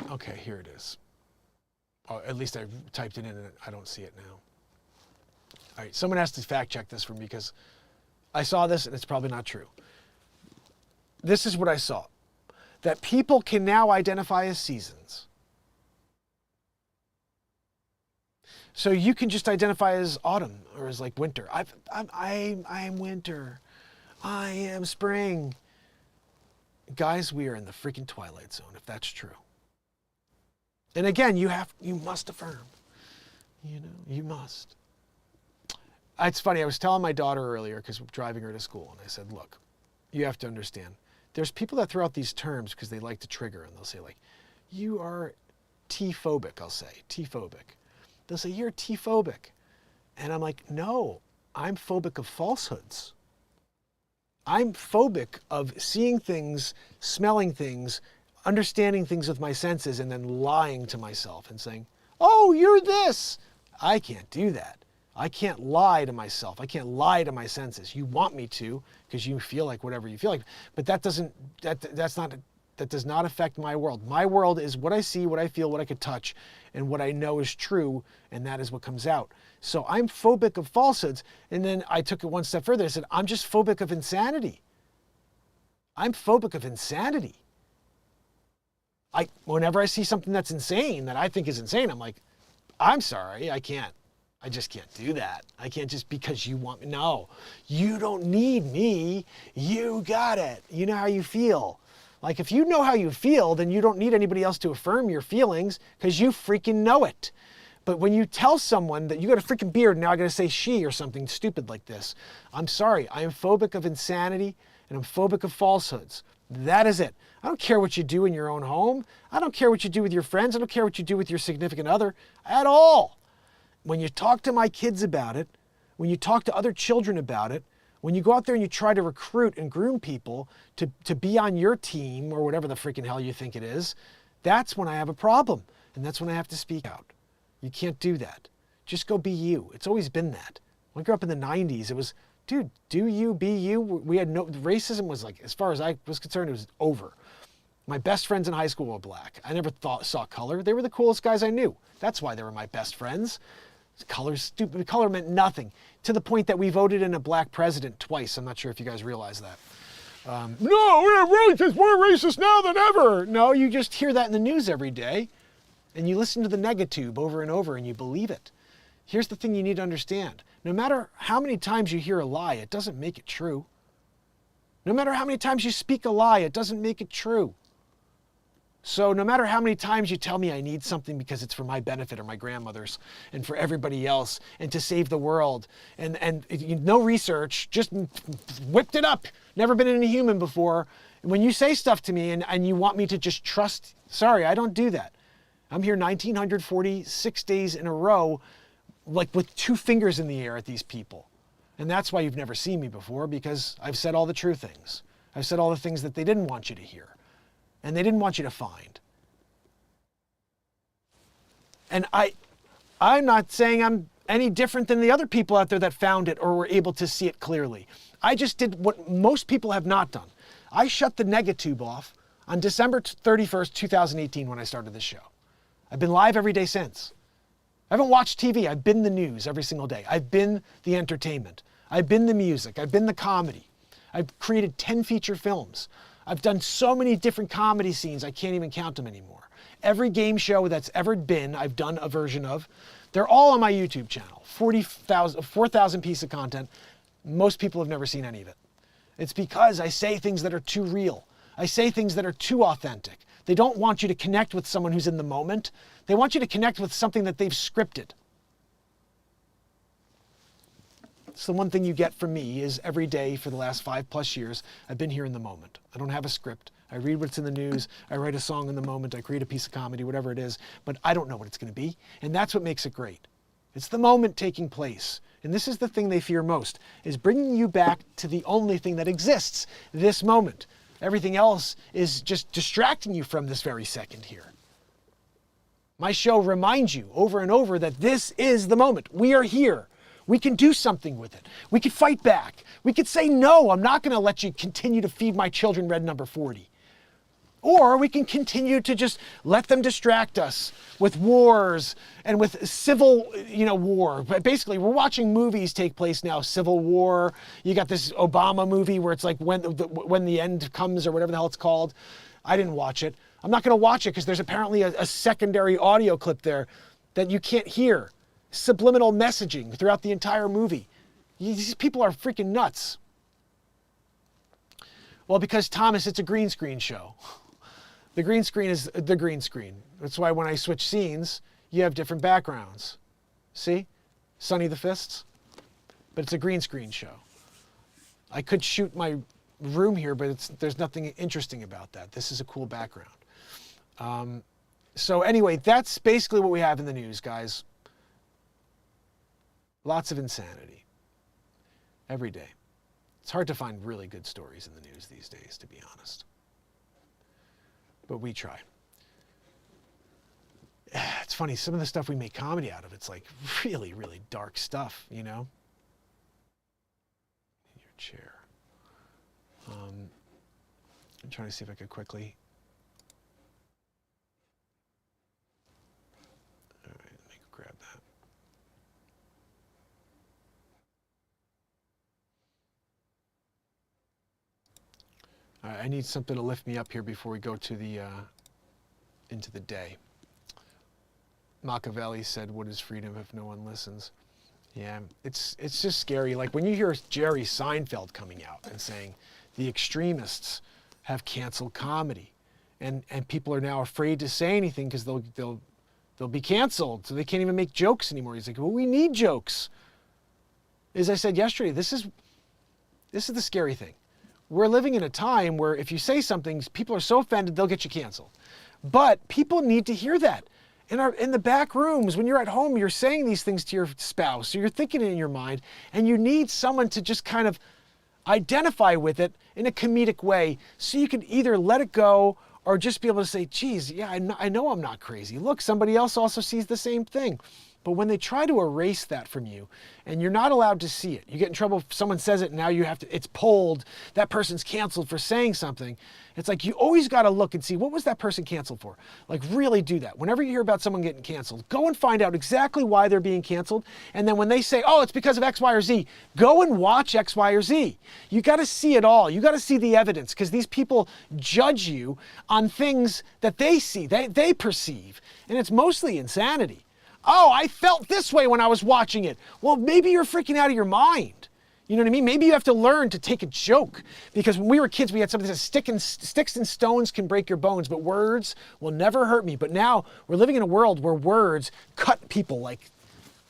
Okay, here it is. Oh, at least I typed it in and I don't see it now. All right, someone has to fact check this for me because I saw this and it's probably not true. This is what I saw. That people can now identify as seasons. So you can just identify as autumn or as like winter. I am winter. I am spring. Guys, we are in the freaking twilight zone if that's true. And again, you must affirm. You know, you must. It's funny, I was telling my daughter earlier, because we're driving her to school, and I said, look, you have to understand. There's people that throw out these terms because they like to trigger, and they'll say like, you are T-phobic, I'll say, T-phobic. They'll say, you're T-phobic. And I'm like, no, I'm phobic of falsehoods. I'm phobic of seeing things, smelling things, understanding things with my senses, and then lying to myself and saying, oh, you're this. I can't do that. I can't lie to myself. I can't lie to my senses. You want me to because you feel like whatever you feel like, but that does not affect my world. My world is what I see, what I feel, what I could touch, and what I know is true, and that is what comes out. So I'm phobic of falsehoods, and then I took it one step further. I said, I'm just phobic of insanity. I'm phobic of insanity. Whenever I see something that's insane, that I think is insane, I'm like, I'm sorry, I can't. I just can't do that. I can't just because you want me. No, you don't need me. You got it. You know how you feel. Like if you know how you feel, then you don't need anybody else to affirm your feelings because you freaking know it. But when you tell someone that you got a freaking beard, now I got to say she or something stupid like this, I'm sorry. I am phobic of insanity and I'm phobic of falsehoods. That is it. I don't care what you do in your own home. I don't care what you do with your friends. I don't care what you do with your significant other at all. When you talk to my kids about it, when you talk to other children about it, when you go out there and you try to recruit and groom people to be on your team or whatever the freaking hell you think it is, that's when I have a problem. And that's when I have to speak out. You can't do that. Just go be you. It's always been that. When I grew up in the 90s, it was, dude, do you, be you. We had no, racism was like, as far as I was concerned, it was over. My best friends in high school were black. I never saw color. They were the coolest guys I knew. That's why they were my best friends. Stupid color meant nothing, to the point that we voted in a black president twice. I'm not sure if you guys realize that. No, we're racist. We're racist now than ever. No, you just hear that in the news every day, and you listen to the negatube over and over, and you believe it. Here's the thing you need to understand. No matter how many times you hear a lie, it doesn't make it true. No matter how many times you speak a lie, it doesn't make it true. So no matter how many times you tell me I need something because it's for my benefit or my grandmother's and for everybody else and to save the world and no research, just whipped it up, never been in a human before. When you say stuff to me and you want me to just trust, sorry, I don't do that. I'm here 1,946 days in a row, like with two fingers in the air at these people. And that's why you've never seen me before, because I've said all the true things. I've said all the things that they didn't want you to hear. And they didn't want you to find. And I'm not saying I'm any different than the other people out there that found it or were able to see it clearly. I just did what most people have not done. I shut the negatube off on December 31st, 2018 when I started this show. I've been live every day since. I haven't watched TV. I've been the news every single day. I've been the entertainment. I've been the music. I've been the comedy. I've created 10 feature films. I've done so many different comedy scenes, I can't even count them anymore. Every game show that's ever been, I've done a version of. They're all on my YouTube channel. 4,000 pieces of content. Most people have never seen any of it. It's because I say things that are too real. I say things that are too authentic. They don't want you to connect with someone who's in the moment. They want you to connect with something that they've scripted. It's the one thing you get from me is every day for the last 5+ years, I've been here in the moment. I don't have a script. I read what's in the news. I write a song in the moment. I create a piece of comedy, whatever it is, but I don't know what it's going to be. And that's what makes it great. It's the moment taking place. And this is the thing they fear most, is bringing you back to the only thing that exists, this moment. Everything else is just distracting you from this very second here. My show reminds you over and over that this is the moment. We are here. We can do something with it. We could fight back. We could say, no, I'm not going to let you continue to feed my children red number 40. Or we can continue to just let them distract us with wars and with civil, war. But basically, we're watching movies take place now. Civil War. You got this Obama movie where it's like when the end comes or whatever the hell it's called. I didn't watch it. I'm not going to watch it because there's apparently a secondary audio clip there that you can't hear. Subliminal messaging throughout the entire movie. These people are freaking nuts. Well, because Thomas, it's a green screen show. The green screen is the green screen. That's why when I switch scenes, you have different backgrounds. See? Sonny the Fists. But it's a green screen show. I could shoot my room here, but there's nothing interesting about that. This is a cool background. So anyway, that's basically what we have in the news, guys. Lots of insanity every day. It's hard to find really good stories in the news these days, to be honest. But we try. It's funny, some of the stuff we make comedy out of, it's like really, really dark stuff, you know? Your chair. I'm trying to see if I could quickly. All right, let me grab that. All right, I need something to lift me up here before we go to the into the day. Machiavelli said, "What is freedom if no one listens?" Yeah, it's just scary. Like when you hear Jerry Seinfeld coming out and saying the extremists have canceled comedy, and people are now afraid to say anything because they'll be canceled, so they can't even make jokes anymore. He's like, well, we need jokes. As I said yesterday, this is the scary thing. We're living in a time where if you say something, people are so offended they'll get you canceled. But people need to hear that. In the back rooms, when you're at home, you're saying these things to your spouse, so you're thinking it in your mind, and you need someone to just kind of identify with it in a comedic way, so you can either let it go or just be able to say, geez, yeah, I know I'm not crazy. Look, somebody else also sees the same thing. But when they try to erase that from you, and you're not allowed to see it, you get in trouble if someone says it and now you have to, it's pulled, that person's canceled for saying something. It's like you always got to look and see, what was that person canceled for? Like really do that. Whenever you hear about someone getting canceled, go and find out exactly why they're being canceled. And then when they say, oh, it's because of X, Y, or Z, go and watch X, Y, or Z. You got to see it all. You got to see the evidence, because these people judge you on things that they see, they perceive. And it's mostly insanity. Oh, I felt this way when I was watching it. Well, maybe you're freaking out of your mind. You know what I mean? Maybe you have to learn to take a joke. Because when we were kids, we had something that says, sticks and stones can break your bones, but words will never hurt me. But now we're living in a world where words cut people, like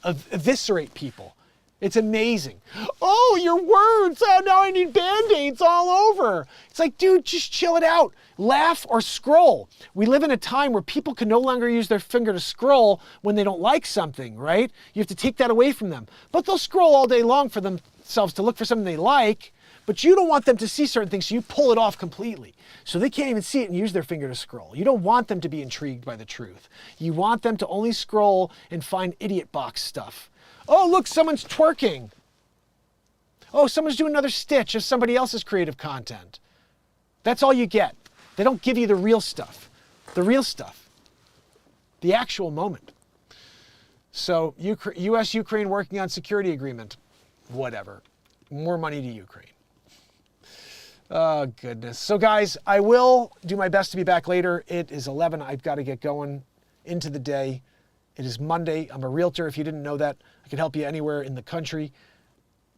eviscerate people. It's amazing. Oh, your words. Oh, now I need Band-Aids all over. It's like, dude, just chill it out. Laugh or scroll. We live in a time where people can no longer use their finger to scroll when they don't like something, right? You have to take that away from them. But they'll scroll all day long for themselves to look for something they like, but you don't want them to see certain things, so you pull it off completely. So they can't even see it and use their finger to scroll. You don't want them to be intrigued by the truth. You want them to only scroll and find idiot box stuff. Oh, look, someone's twerking. Oh, someone's doing another stitch of somebody else's creative content. That's all you get. They don't give you the real stuff. The real stuff. The actual moment. So, U.S.-Ukraine working on security agreement. Whatever. More money to Ukraine. Oh, goodness. So, guys, I will do my best to be back later. It is 11. I've got to get going into the day. It is Monday. I'm a realtor. If you didn't know that, I can help you anywhere in the country,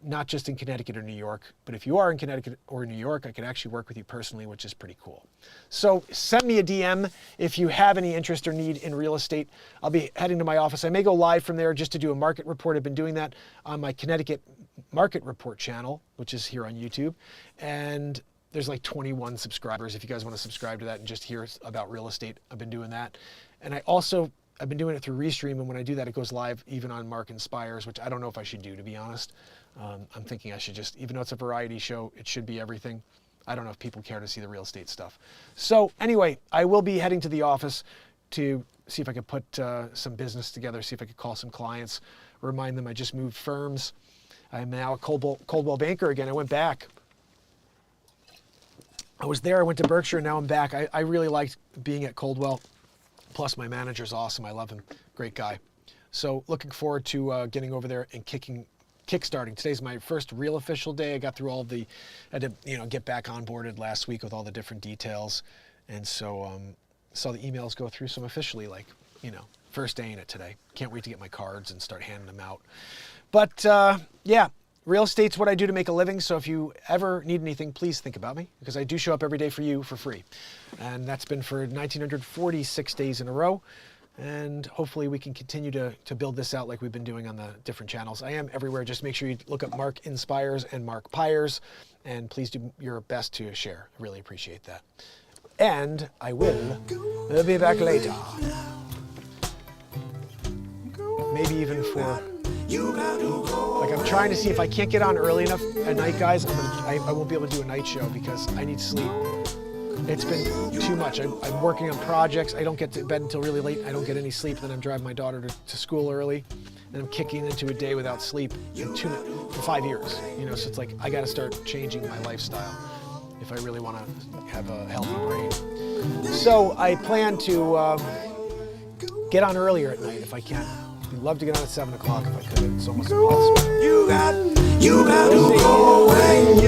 not just in Connecticut or New York. But if you are in Connecticut or New York, I can actually work with you personally, which is pretty cool. So send me a DM if you have any interest or need in real estate. I'll be heading to my office. I may go live from there just to do a market report. I've been doing that on my Connecticut Market Report channel, which is here on YouTube. And there's like 21 subscribers. If you guys want to subscribe to that and just hear about real estate, I've been doing that. And I've been doing it through Restream, and when I do that, it goes live even on MarkinsPires, which I don't know if I should do, to be honest. I'm thinking I should just, even though it's a variety show, it should be everything. I don't know if people care to see the real estate stuff. So anyway, I will be heading to the office to see if I could put some business together, see if I could call some clients, remind them I just moved firms. I'm now at Coldwell Banker again. I went back. I was there, I went to Berkshire, and now I'm back. I really liked being at Coldwell. Plus, my manager's awesome. I love him. Great guy. So looking forward to getting over there and kickstarting. Today's my first real official day. I got through all of I had to, get back onboarded last week with all the different details. And so saw the emails go through. So I'm officially first day in it today. Can't wait to get my cards and start handing them out. But yeah, real estate's what I do to make a living. So if you ever need anything, please think about me, because I do show up every day for you for free. And that's been for 1,946 days in a row. And hopefully we can continue to build this out like we've been doing on the different channels. I am everywhere. Just make sure you look up MarkinSpires and Mark Pires. And please do your best to share. I really appreciate that. And I will be back later. Maybe even for, like, I'm trying to see if I can't get on early enough at night, guys. I won't be able to do a night show because I need sleep. It's been too much. I'm working on projects. I don't get to bed until really late. I don't get any sleep. Then I'm driving my daughter to school early. And I'm kicking into a day without sleep for 5 years. You know, so it's like I got to start changing my lifestyle if I really want to have a healthy brain. So I plan to get on earlier at night if I can. I'd love to get on at 7 o'clock if I could. It's almost impossible. You got to go away.